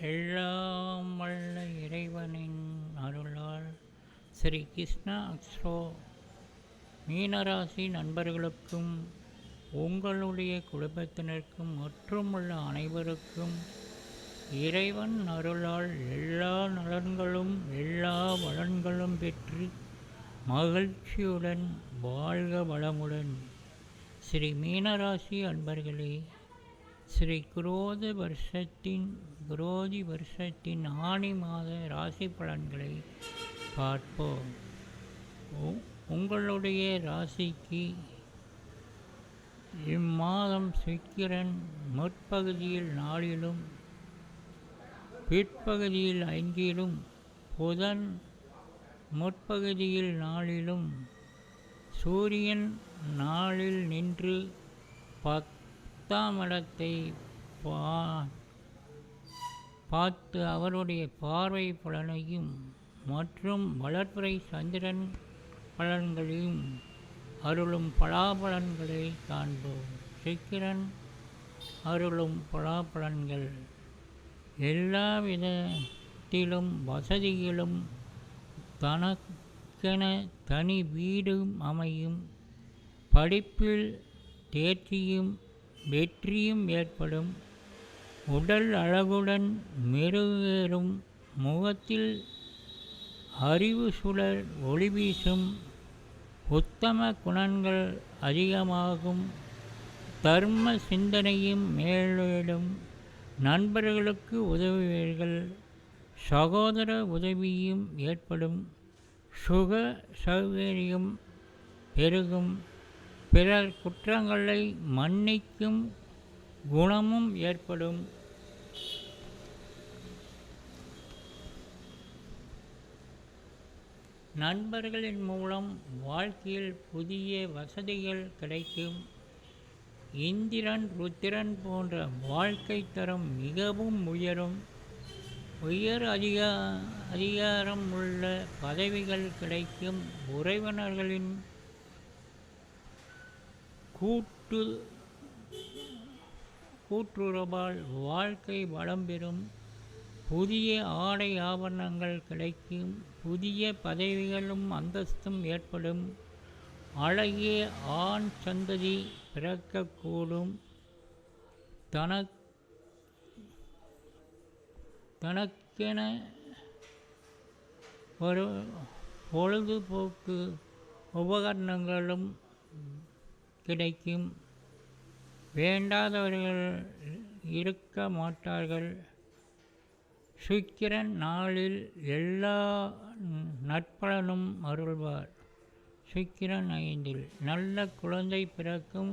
எல்லாம் வல்ல இறைவனின் அருளால் ஸ்ரீ கிருஷ்ணா அக்ஸ்ட்ரோ மீனராசி நண்பர்களுக்கும் உங்களுடைய குடும்பத்தினருக்கும் மற்றும் உள்ள அனைவருக்கும் இறைவன் அருளால் எல்லா நலன்களும் எல்லா வளன்களும் பெற்று மகிழ்ச்சியுடன் வாழ்க வளமுடன். ஸ்ரீ மீனராசி அன்பர்களே, ஸ்ரீ குரோதி வருஷத்தின் ஆணி மாத ராசி பலன்களை பார்ப்போம். உங்களுடைய ராசிக்கு இம்மாதம் சுக்கிரன் முற்பகுதியில் 4லும் பிற்பகுதியில் 5லும் புதன் முற்பகுதியில் 4லும் சூரியன் 4ல் நின்று 10ஆம் இடத்தை பார்த்து அவருடைய பார்வை பலனையும் மற்றும் வளர்பிறை சந்திரன் பலன்களையும் அருளும் பலாபலன்களை காண்போம். சுக்கிரன் அருளும் பலாபலன்கள்: எல்லா விதத்திலும் வசதிகளும், தனக்கென தனி வீடும் அமையும், படிப்பில் தேர்ச்சியும் வெற்றியும் ஏற்படும், உடல் அழகுடன் மெருகேறும், முகத்தில் அறிவு சுடர் ஒளி வீசும், உத்தம குணங்கள் அதிகமாகும், தர்ம சிந்தனையும் மேலிடும், நண்பர்களுக்கு உதவுவீர்கள், சகோதர உதவியும் ஏற்படும், சுக சௌகரியம் பெருகும், பிறர் குற்றங்களை மன்னிக்கும் குணமும் ஏற்படும். நண்பர்களின் மூலம் வாழ்க்கையில் புதிய வசதிகள் கிடைக்கும். இந்திரன் ருத்திரன் போன்ற வாழ்க்கை தரம் மிகவும் உயரும். உயர் அதிகாரம் உள்ள பதவிகள் கிடைக்கும். உறவினர்களின் கூட்டுறவால் வாழ்க்கை வளம் பெறும். புதிய ஆடை ஆபரணங்கள் கிடைக்கும். புதிய பதவிகளும் அந்தஸ்தும் ஏற்படும். அழகிய ஆண் சந்ததி பிறக்கக்கூடும். தனக்கென ஒரு பொழுதுபோக்கு உபகரணங்களும் கிடைக்கும். வேண்டாதவர்கள் இருக்க மாட்டார்கள். சுக்கிரன் 4ல் எல்லா நற்பலனும் அருள்வார். சுக்கிரன் 5ல் நல்ல குழந்தை பிறக்கும்.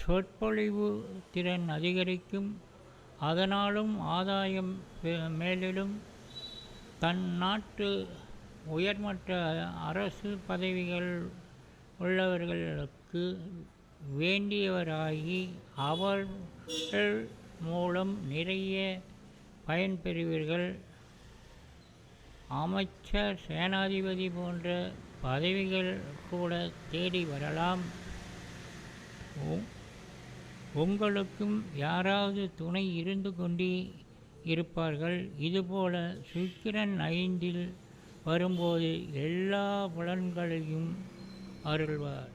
சொற்பொழிவு திறன் அதிகரிக்கும். அதனாலும் ஆதாயம் மேலிடும். தன் நாட்டு உயர்மட்ட அரசு பதவிகள் உள்ளவர்களுக்கு வேண்டியவராகி அவர்கள் மூலம் நிறைய பயன்பெறுவீர்கள். அமைச்சர், சேனாதிபதி போன்ற பதவிகள் கூட தேடி வரலாம். உங்களுக்கும் யாராவது துணை இருந்து கொண்டே இருப்பார்கள். இதுபோல சுக்கிரன் 5ல் வரும்போது எல்லா பலன்களையும் அருள்வார்.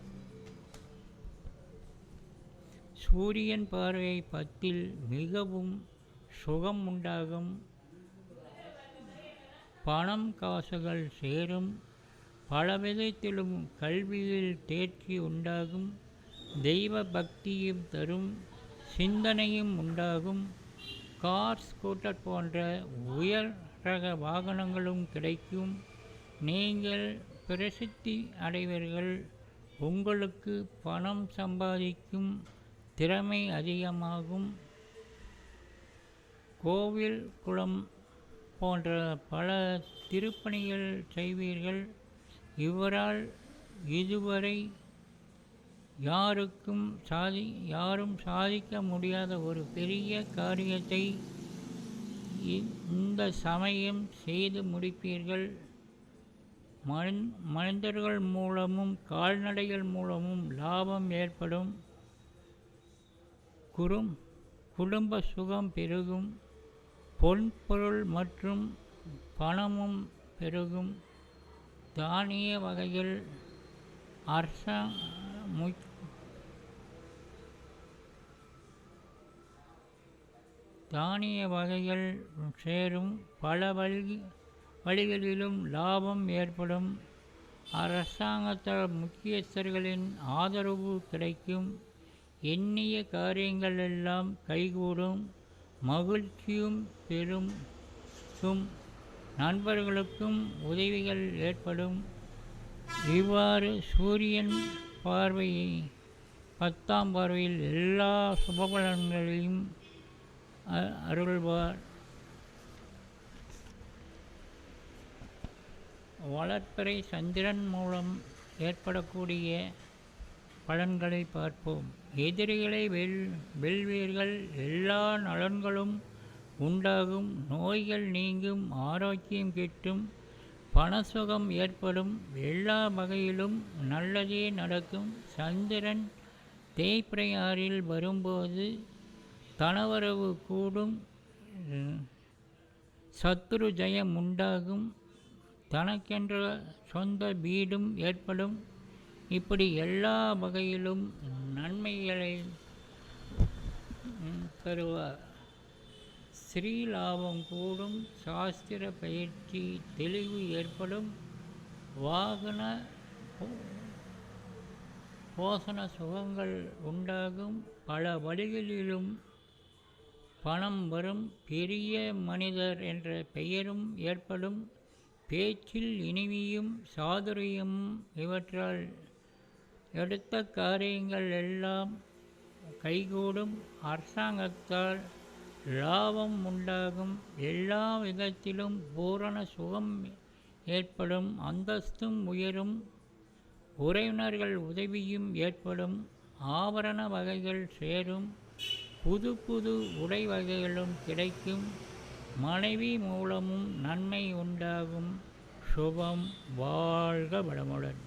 சூரியன் பார்வை 10ல் மிகவும் சுகம் உண்டாகும். பணம் காசுகள் சேரும். பலவிதத்திலும் கல்வியில் தேர்ச்சி உண்டாகும். தெய்வ பக்தியும் தரும். சிந்தனையும் உண்டாகும். கார், ஸ்கூட்டர் போன்ற உயர் ரக வாகனங்களும் கிடைக்கும். நீங்கள் பிரசித்தி அடைவீர்கள். உங்களுக்கு பணம் சம்பாதிக்கும் திறமை அதிகமாகும். கோவில், குளம் போன்ற பல திருப்பணிகள் செய்வீர்கள். இவரால் இதுவரை யாரும் சாதிக்க முடியாத ஒரு பெரிய காரியத்தை இந்த சமயம் செய்து முடிப்பீர்கள். மனிதர்கள் மூலமும் கால்நடைகள் மூலமும் லாபம் ஏற்படும். குடும்ப சுகம் பெருகும். பொன்பொருள் மற்றும் பணமும் பெருகும். தானிய வகைகள் தானிய வகைகள் சேரும். பல வழிகளிலும் லாபம் ஏற்படும். அரசாங்கத்தால் முக்கியஸ்தர்களின் ஆதரவு கிடைக்கும். எண்ணிய காரியங்கள் எல்லாம் கைகூடும். மகிழ்ச்சியும் பெரும். நண்பர்களுக்கும் உதவிகள் ஏற்படும். இவ்வாறு சூரியன் 10ஆம் பார்வையில் எல்லா சுபபலன்களையும் அருள்வார். வளர்பிறை சந்திரன் மூலம் ஏற்படக்கூடிய பலன்களை பார்ப்போம். எதிரிகளை வெல்வீர்கள். எல்லா நலன்களும் உண்டாகும். நோய்கள் நீங்கும். ஆரோக்கியம் கிட்டும். பணசுகம் ஏற்படும். எல்லா வகையிலும் நல்லதே நடக்கும். சந்திரன் தேய்பிறை 6இல் வரும்போது தனவரவு கூடும். சத்துரு ஜெயம் உண்டாகும். தனக்கென்ற சொந்த வீடும் ஏற்படும். இப்படி எல்லா வகையிலும் நன்மைகளை தருவார். ஸ்ரீலாபம் கூடும். சாஸ்திர பயிற்சி தெளிவு ஏற்படும். வாகன போஷண சுகங்கள் உண்டாகும். பல வழிகளிலும் பணம் வரும். பெரிய மனிதர் என்ற பெயரும் ஏற்படும். பேச்சில் இனிமையும் சாதுரியமும் இவற்றால் எடுத்த காரியங்கள் எல்லாம் கைகூடும். அரசாங்கத்தால் லாபம் உண்டாகும். எல்லா விதத்திலும் பூரண சுகம் ஏற்படும். அந்தஸ்தும் உயரும். உறவினர்கள் உதவியும் ஏற்படும். ஆபரண வகைகள் சேரும். புது உடை வகைகளும் கிடைக்கும். மனைவி மூலமும் நன்மை உண்டாகும். சுபம். வாழ்க வளமுடன்.